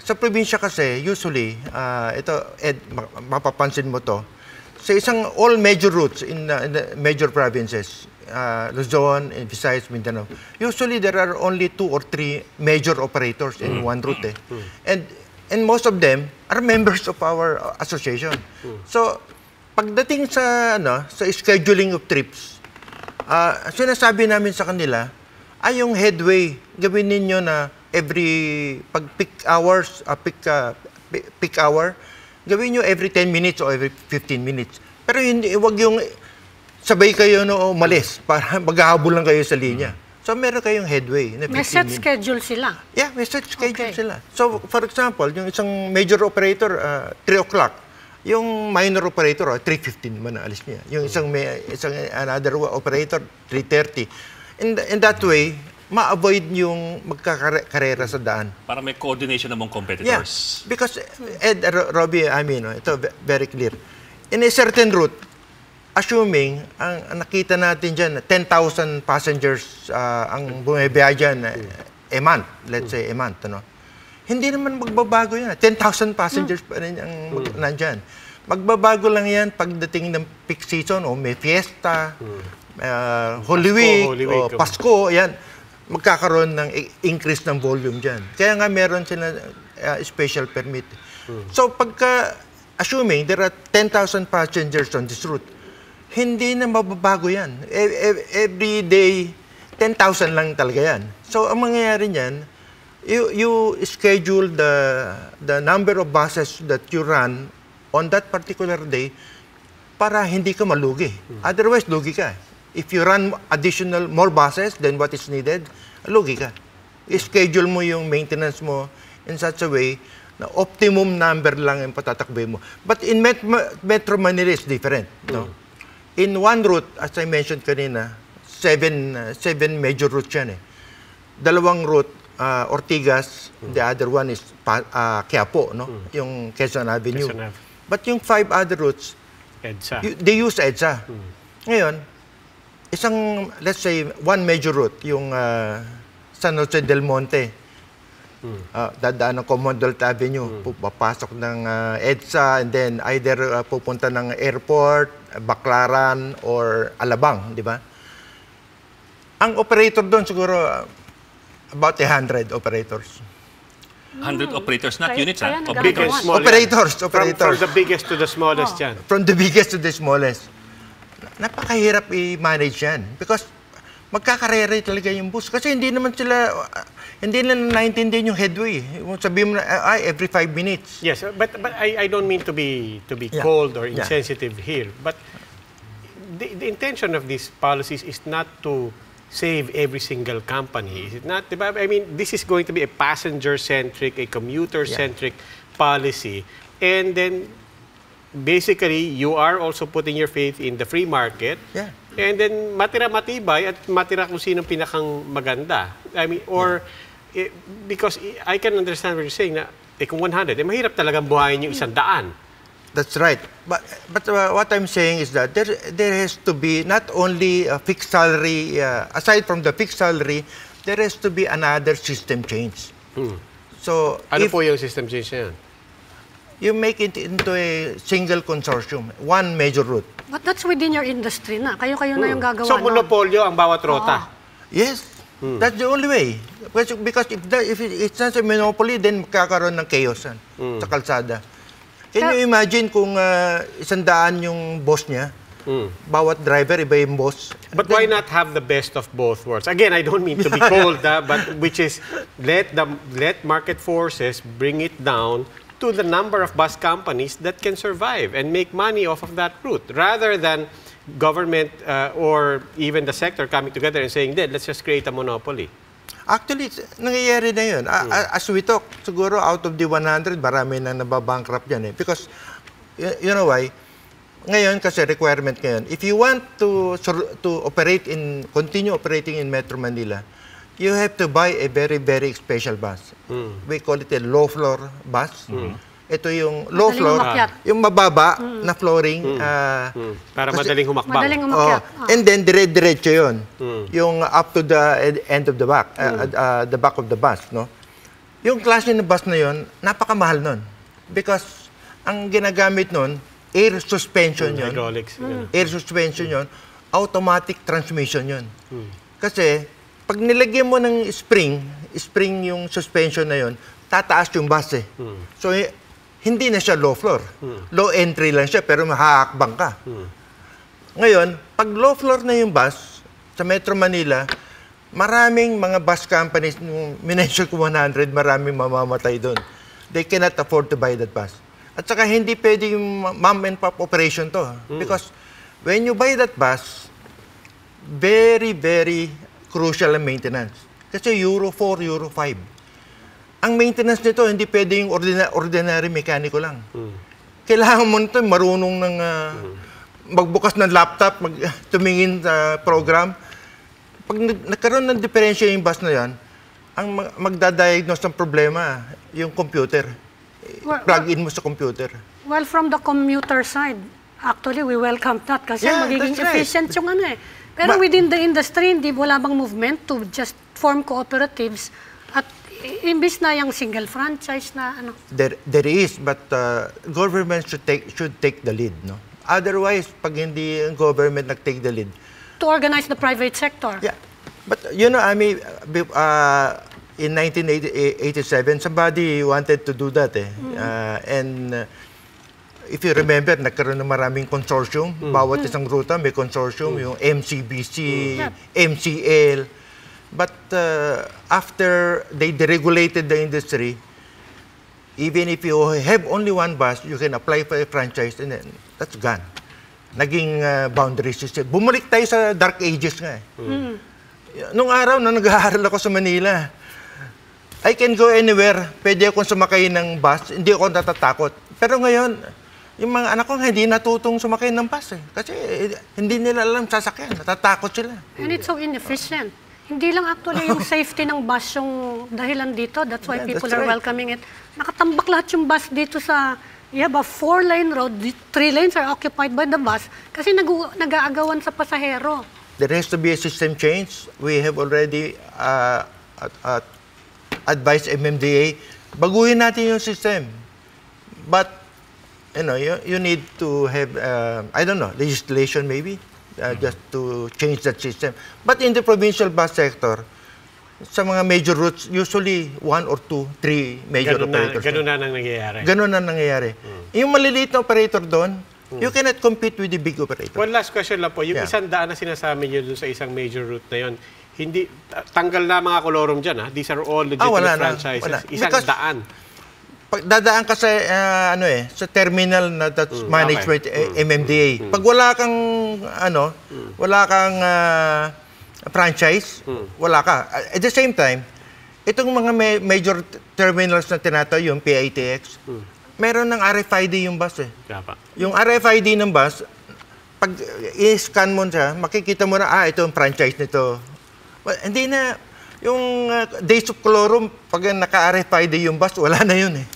Sa probinsya kasi, usually, ito, Ed, mapapansin mo to, sa isang all major routes in the major provinces, Luzon, and Visayas, Mindanao, usually there are only 2 or 3 major operators in one route. And most of them are members of our association. So, pagdating sa scheduling of trips, sinasabi namin sa kanila, ay yung headway, gawin ninyo na pag peak hours, peak hour, gawin nyo every 10 minutes or every 15 minutes. Pero hindi, wag yung sabay kayo umalis para maghahabol lang kayo sa linya. So, meron kayong headway. Na may set schedule sila? Yeah, may set schedule sila. So, for example, yung isang major operator, 3 o'clock. Yung minor operator, 3:15 naman na alis niya. Yung isang another operator, 3:30. In that way, ma-avoid yung magkakarera sa daan. Para may coordination among competitors. Yeah, because, Ed, Robbie, ito very clear. In a certain route, assuming, ang nakita natin dyan, 10,000 passengers ang bumibiyahe dyan a month, let's say a month, hindi naman magbabago yan. 10,000 passengers pa rin ang nandyan. Magbabago lang yan pagdating ng peak season o may fiesta, Holy Week, o Pasko, yan. Magkakaroon ng increase ng volume dyan. Kaya nga meron sila special permit. So pagka, assuming there are 10,000 passengers on this route, hindi na mababago yan. Every day, 10,000 lang talaga yan. So ang mangyayari niyan, you schedule the number of buses that you run on that particular day para hindi ka malugi. Otherwise, lugi ka. If you run more buses than what is needed, lugi ka. I-schedule mo yung maintenance mo in such a way na optimum number lang yung patatakbay mo. But in Metro Manila is different. No? In one route, as I mentioned kanina, 7 major routes yan. 2 route, Ortigas, the other one is Quiapo, yung Quezon Avenue. But yung 5 other routes, they use EDSA. Ngayon, let's say, one major route, yung San Jose del Monte, dadaan ng Commonwealth Avenue, papasok ng EDSA, and then either pupunta ng airport, Baclaran, or Alabang, di ba? Ang operator doon siguro, about 100 operators. 100 operators, not units, Big and small. Operators. From the biggest to the smallest yan. From the biggest to the smallest. Napakahirap i-manage yan. Because magkakarere talaga yung bus. Kasi hindi naman naintindihan yung headway. Sabihin mo na, every 5 minutes. Yes, but I don't mean to be cold or insensitive here. But the intention of these policies is not to save every single company. Is it not? I mean, this is going to be a passenger-centric, a commuter-centric policy. And then, basically, you are also putting your faith in the free market. Yeah. And then, matira matibay at matira kung sinong pinakang maganda. I mean, because I can understand what you're saying na, kung 100, mahirap talagang buhayin yung 100. That's right. But what I'm saying is that there has to be not only a fixed salary, aside from the fixed salary, there has to be another system change. So, ano po yung system change na yan? You make it into a single consortium, one major route. But that's within your industry na. Kayo-kayo na yung gagawa. So, monopolyo ang bawat rota? Yes. That's the only way. Because if it's not a monopoly, then magkakaroon ng chaos sa kalsada. Can you imagine kung 100 yung boss niya? Bawat driver, iba yung boss. But why not have the best of both worlds? Again, I don't mean to be cold, but which is let market forces bring it down to the number of bus companies that can survive and make money off of that route, rather than government or even the sector coming together and saying, let's just create a monopoly. Actually, nangyayari na yun. As we talk, siguro out of the 100, marami na nababankrupt yan. Because, you know why? Ngayon, kasi requirement ngayon, if you want to continue operating in Metro Manila, you have to buy a very, very special bus. We call it a low-floor bus. Ito yung low floor, yung mababa na flooring. Para madaling humakbang. Madaling umakyat. And then, dire-diretso yun. Yung up to the end of the back, the back of the bus. No? Yung klase ng bus na yon, napakamahal nun. Because ang ginagamit nun, air suspension yun. Hydraulics. Air suspension yun. Automatic transmission yun. Kasi, pag nilagyan mo ng spring yung suspension na yun, tataas yung bus eh. So, hindi na siya low floor. Low entry lang siya, pero mahahakbang ka. Ngayon, pag low floor na yung bus, sa Metro Manila, maraming mga bus companies, nung minention ko 100, maraming mamamatay doon. They cannot afford to buy that bus. At saka hindi pwede yung mom and pop operation to. Because when you buy that bus, very, very crucial ang maintenance. Kasi Euro 4, Euro 5. Ang maintenance nito, hindi pwede yung ordinary mekaniko lang. Kailangan mo nito marunong ng magbukas ng laptop, tumingin sa program. Pag nagkaroon ng diferensya yung bus na yan, ang magdadiagnose ng problema, yung computer. Plug-in mo sa computer. Well, from the commuter side, actually, we welcome that kasi Yeah, magiging that's right. efficient yung ano eh. Pero within the industry, hindi wala bang movement to just form cooperatives at imbis na yung single franchise na ano. There is, but government should take the lead, no? Otherwise, pag hindi ang government nag-take the lead. To organize the private sector. Yeah. But, you know, I mean, in 1987, somebody wanted to do that eh. If you remember, nagkaroon ng maraming consortium. Bawat isang ruta may consortium, yung MCBC, MCL. But after they deregulated the industry, even if you have only one bus, you can apply for a franchise and then that's gone. Naging boundary system. Bumalik tayo sa dark ages nga eh. Nung araw na nag-aaral ako sa Manila, I can go anywhere. Pwede akong sumakay ng bus. Hindi ako natatakot. Pero ngayon, yung mga anak ko hindi natutong sumakay ng bus eh. Kasi hindi nila alam sasakyan. Natatakot sila. And it's so inefficient. Hindi lang actually yung safety ng bus yung dahilan dito. That's why Yeah, people that's are right. welcoming it. Nakatambak lahat yung bus dito sa, you have a 4-lane road, 3 lanes are occupied by the bus kasi nag-aagawan sa pasahero. There has to be a system change. We have already advised MMDA, baguhin natin yung system. But, you know, you need to have, I don't know, legislation maybe, just to change that system. But in the provincial bus sector, sa mga major routes, usually 1 or 2, 3 major operators. Ganun na nangyayari. Ganun na nangyayari. Yung maliliit na operator doon, you cannot compete with the big operator. One last question lang po. Yung Yeah. 100 na sinasabi niyo dun sa isang major route na yon, hindi, tanggal na mga kolorum dyan, ha? These are all legitimate wala na, franchises. wala. Isang Because- daan. Pag dadaan ka sa sa terminal na that's management MMDA. Pag wala kang wala kang franchise, wala ka. At the same time, itong mga major terminals na tinatawag yung PITX, meron ng RFID yung bus eh. Kapa. Yung RFID ng bus, pag i-scan mo siya, makikita mo na, ito ang franchise nito. Well, hindi na, yung days of colorum, pag naka-RFID yung bus, wala na yun eh.